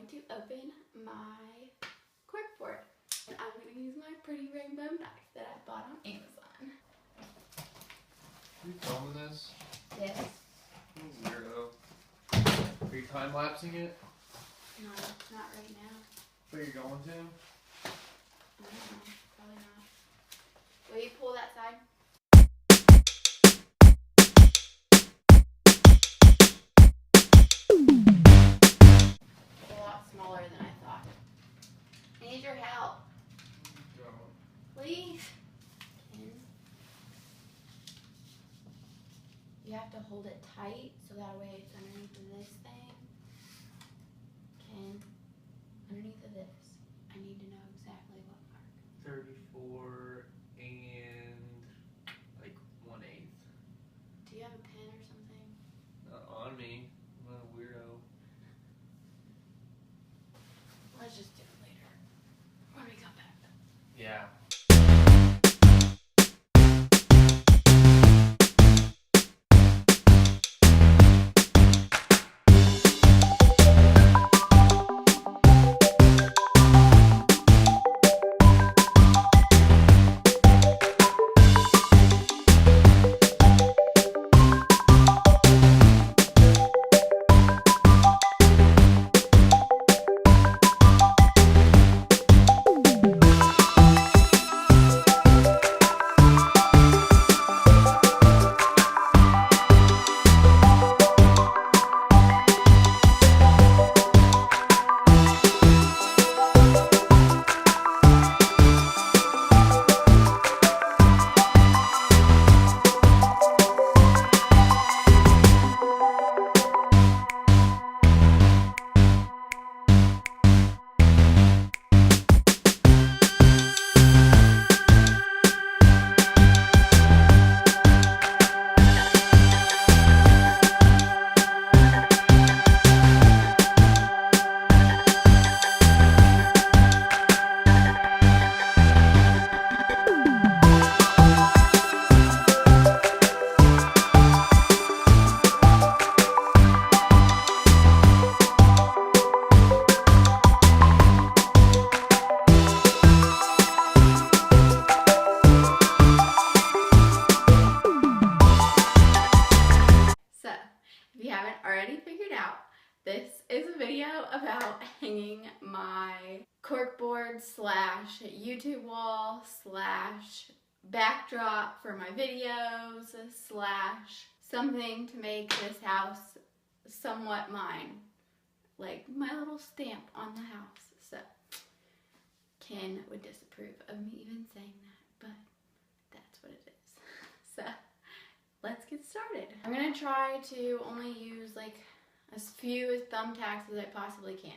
going to open my cork board. And I'm going to use my pretty rainbow knife that I bought on Amazon. Are you filming this? Yes. You weirdo. Are you time-lapsing it? No, not right now. But you're going to? I don't know. Probably not. Will you pull that side? A lot smaller than I thought. I need your help. Please. You have to hold it tight so that way it's underneath of this thing. Ken, underneath of this, I need to know exactly what mark. 34 and like 1/8. Do you have a pen or something? Not on me. I'm not a weirdo. Let's just do it later. When we come back. Yeah. This is a video about hanging my corkboard slash YouTube wall slash backdrop for my videos slash something to make this house somewhat mine. Like my little stamp on the house. So Ken would disapprove of me even saying that, but that's what it is. So let's get started. I'm gonna try to only use like as few thumbtacks as I possibly can.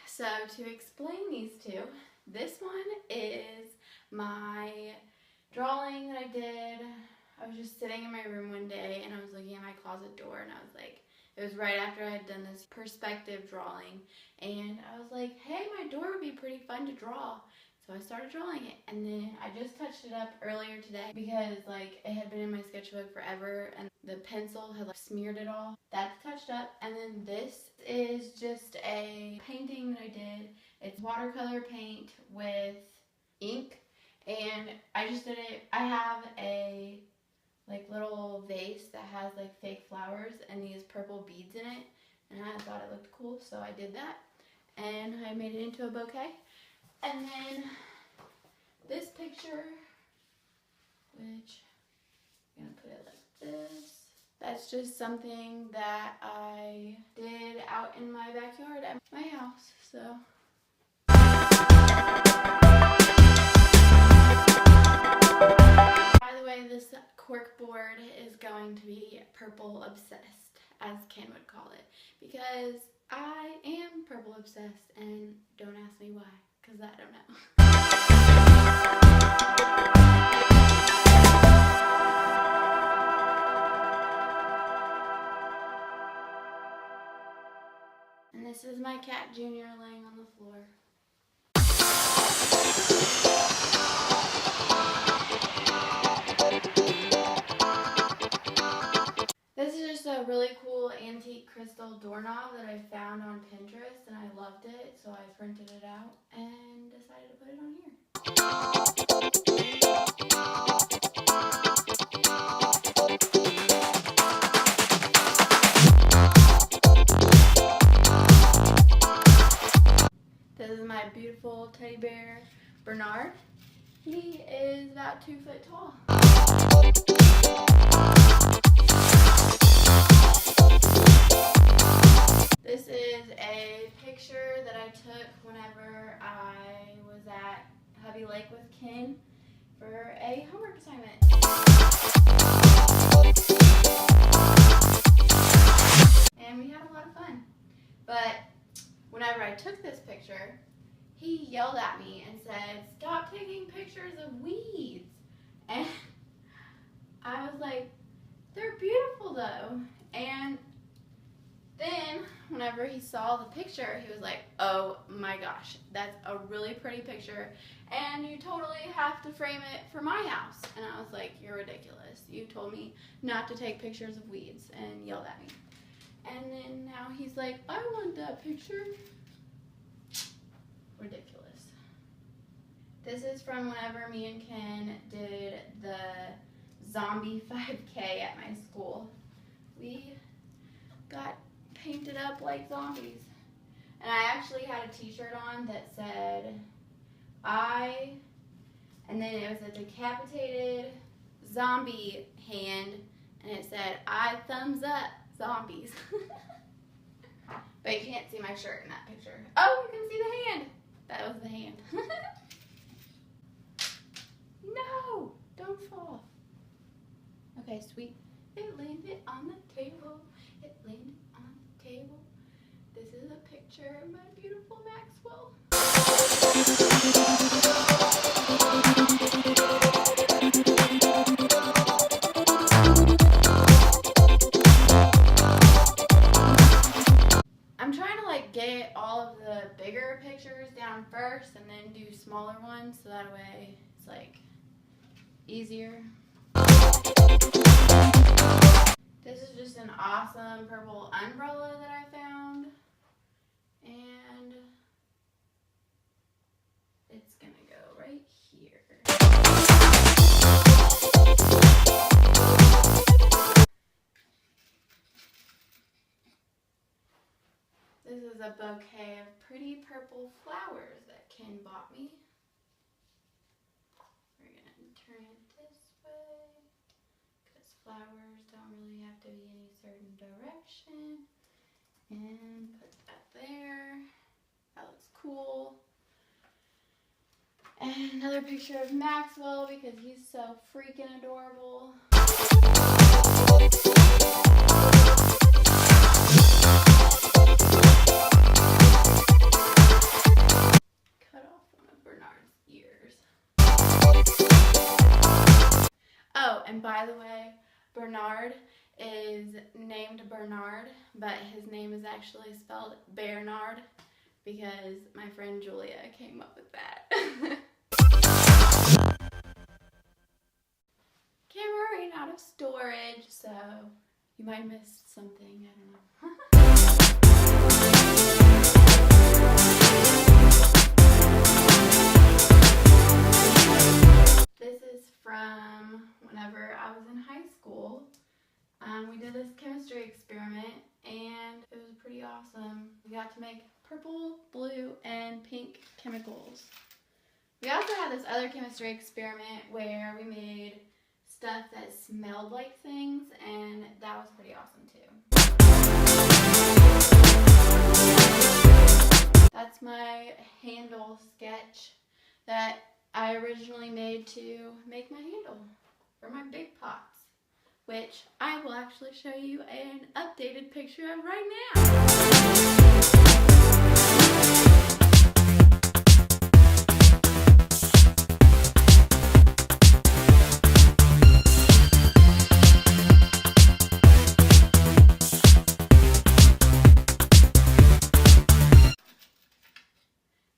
So to explain these two, this one is my drawing that I did. I was just sitting in my room one day and I was looking at my closet door and I was like, it was right after I had done this perspective drawing and I was like, hey, my door would be pretty fun to draw. So I started drawing it and then I just touched it up earlier today because like it had been in my sketchbook forever and the pencil had like smeared it all. That's touched up. And then this is just a painting that I did. It's watercolor paint with ink and I just did it. I have a like little vase that has like fake flowers and these purple beads in it and I thought it looked cool, so I did that and I made it into a bouquet. And then this picture, which I'm gonna put it like this, that's just something that I did out in my backyard at my house. So by the way, this cork board is going to be purple obsessed, as Ken would call it, because I am purple obsessed, and don't ask me why, because I don't know. And this is my cat Junior laying on the floor. crystal doorknob that I found on Pinterest and I loved it, so I printed it out and decided to put it on here. This is my beautiful teddy bear, Bernard. He is about 2 foot tall. This is a picture that I took whenever I was at Hubby Lake with Ken for a homework assignment. And we had a lot of fun. But whenever I took this picture, he yelled at me and said, "Stop taking pictures of weeds." And I was like, "They're beautiful though." And then whenever he saw the picture, he was like, "Oh my gosh, that's a really pretty picture, and you totally have to frame it for my house." And I was like, "You're ridiculous. You told me not to take pictures of weeds," and yelled at me. And then now he's like, "I want that picture." Ridiculous. This is from whenever me and Ken did the zombie 5K at my school. We got painted up like zombies. And I actually had a t-shirt on that said, and then it was a decapitated zombie hand, and it said, "I thumbs up zombies." But you can't see my shirt in that picture. Oh, you can see the hand. That was the hand. No, don't fall. Okay, sweet. It landed on the table. It landed on the table. This is a picture of my beautiful Maxwell. I'm trying to get all of the bigger pictures down first and then do smaller ones so that way it's easier. This is just an awesome purple umbrella that I found, and it's gonna go right here. This is a bouquet of pretty purple flowers that Ken bought me. We're gonna turn it this way, because flowers don't really have to be any certain direction. And put that there. That looks cool. And another picture of Maxwell because he's so freaking adorable. Cut off one of Bernard's ears. Oh, and by the way, Bernard is named Bernard, but his name is actually spelled Bernard because my friend Julia came up with that. Camera ran out of storage, so you might have missed something, I don't know. This is from whenever I was in high school. We did this chemistry experiment and it was pretty awesome. We got to make purple, blue, and pink chemicals. We also had this other chemistry experiment where we made stuff that smelled like things, and that was pretty awesome too. That's my handle sketch that I originally made to make my handle for my big pots, which I will actually show you an updated picture of right now.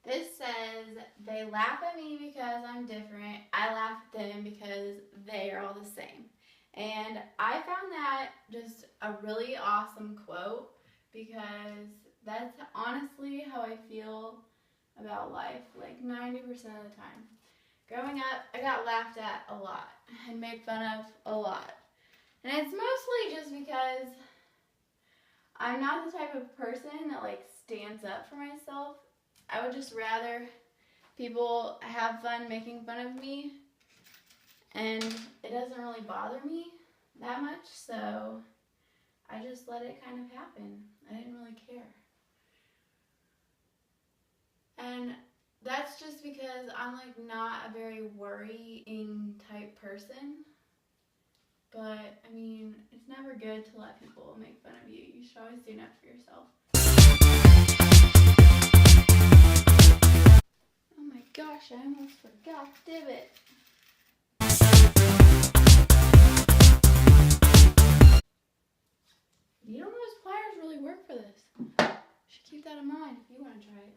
This says, "They laugh at me because I'm different. I laugh at them because they are all the same." And I found that just a really awesome quote because that's honestly how I feel about life, like 90% of the time. Growing up, I got laughed at a lot and made fun of a lot. And it's mostly just because I'm not the type of person that like stands up for myself. I would just rather people have fun making fun of me, and it doesn't really bother me that much, so I just let it kind of happen. I didn't really care. And that's just because I'm like not a very worrying type person. But I mean, it's never good to let people make fun of you. You should always stand up for yourself. Oh my gosh, I almost forgot the divot. You don't know those pliers really work for this. You should keep that in mind if you want to try it.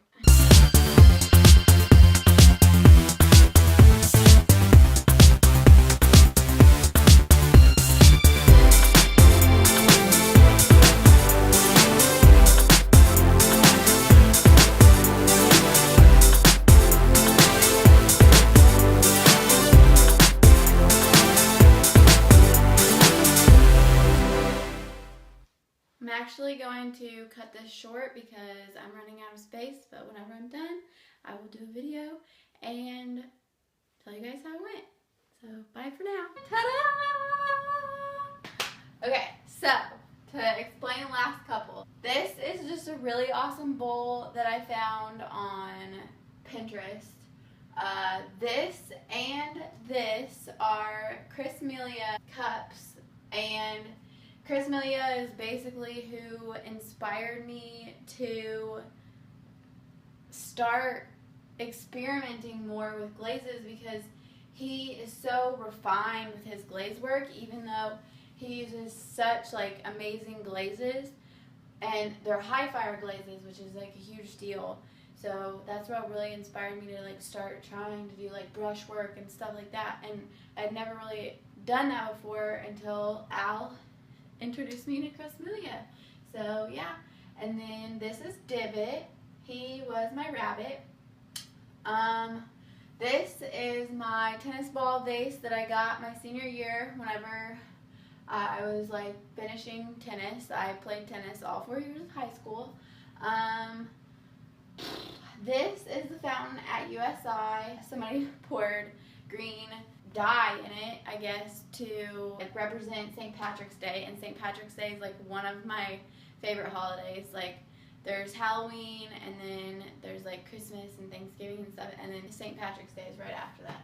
I'm actually going to cut this short because I'm running out of space, but whenever I'm done, I will do a video and tell you guys how it went. So, bye for now. Ta-da! Okay, so, to explain the last couple. This is just a really awesome bowl that I found on Pinterest. This and this are Chris Melia cups, and Chris Melia is basically who inspired me to start experimenting more with glazes, because he is so refined with his glaze work, even though he uses such like amazing glazes, and they're high fire glazes, which is like a huge deal. So that's what really inspired me to like start trying to do like brush work and stuff like that. And I'd never really done that before until Al introduced me to Chris Melia. So yeah, and then this is Divot. He was my rabbit. This is my tennis ball vase that I got my senior year whenever I was like finishing tennis. I played tennis all 4 years of high school. This is the fountain at USI. Somebody poured green dye in it, I guess, to like represent St. Patrick's Day, and St. Patrick's Day is like one of my favorite holidays. Like there's Halloween, and then there's like Christmas and Thanksgiving and stuff, and then St. Patrick's Day is right after that.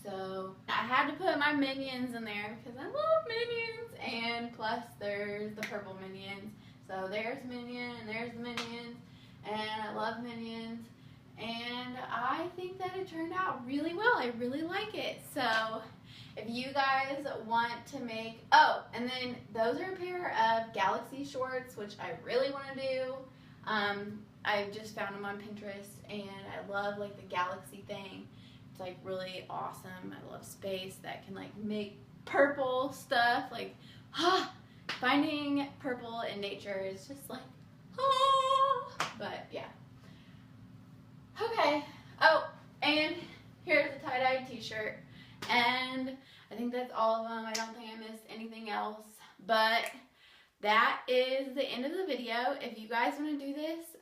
So I had to put my minions in there because I love minions, and plus there's the purple minions. So there's Minion and there's the Minions, and I love Minions. And I think that it turned out really well. I really like it. So if you guys want to make, oh, and then those are a pair of Galaxy shorts, which I really want to do. I just found them on Pinterest, and I love like the galaxy thing. It's like really awesome. I love space that can like make purple stuff. Like, finding purple in nature is just like, but yeah. Okay, oh, and here's a tie-dye t-shirt, and I think that's all of them. I don't think I missed anything else, but that is the end of the video. If you guys want to do this,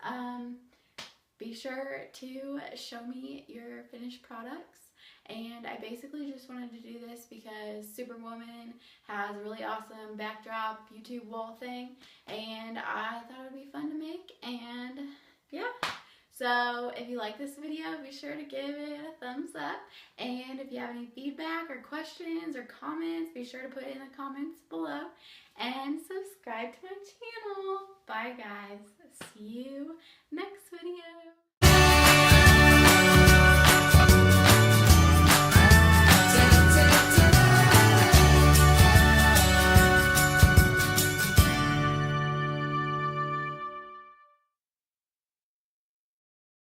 be sure to show me your finished products. And I basically just wanted to do this because Superwoman has a really awesome backdrop YouTube wall thing, and I thought it would be fun to make, and yeah. So if you like this video, be sure to give it a thumbs up. And if you have any feedback or questions or comments, be sure to put it in the comments below. And subscribe to my channel. Bye guys. See you next video.